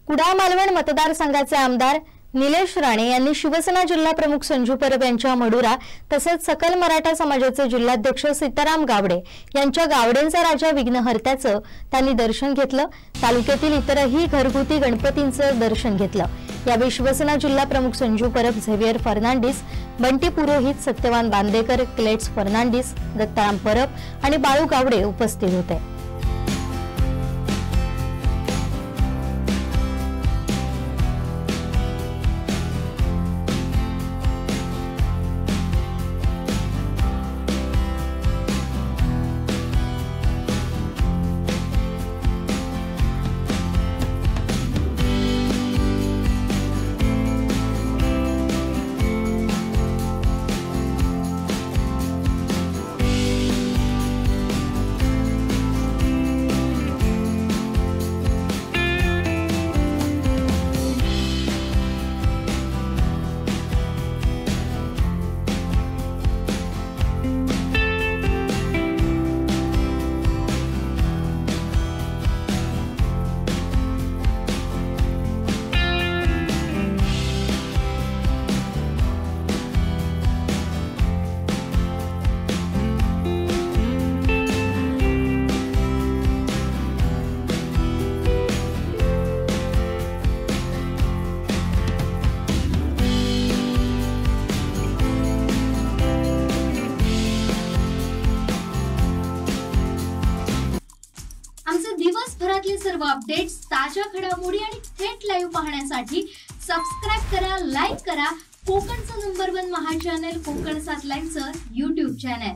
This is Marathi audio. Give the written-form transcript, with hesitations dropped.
कुडाळ मालवण मतदारसंघाचे आमदार निलेश राणे यांनी शिवसेना जिल्हा प्रमुख संजू परब यांच्या मडुरा तसेच सकल मराठा समाजाचे जिल्हाध्यक्ष सीताराम गावडे यांच्या गावडेंचा राजा विघ्नहर्त्याचं त्यांनी दर्शन घेतलं। तालुक्यातील इतरही घरगुती गणपतींचं दर्शन घेतलं। यावेळी शिवसेना जिल्हा प्रमुख संजू परब, झेवियर फर्नांडिस, बंटी पुरोहित, सत्यवान बांदेकर, क्लेट्स फर्नांडिस, दत्ताराम परब आणि बाळू गावडे उपस्थित होते। आमचे दिवसभरातले सर्व अपडेट्स, ताज्या घडामोडी आणि थेट लाईव्ह पाहण्यासाठी सबस्क्राइब करा, लाईक करा कोकणचं नंबर 1 महा चॅनल कोकण 7 लाईव्हचं YouTube चॅनल।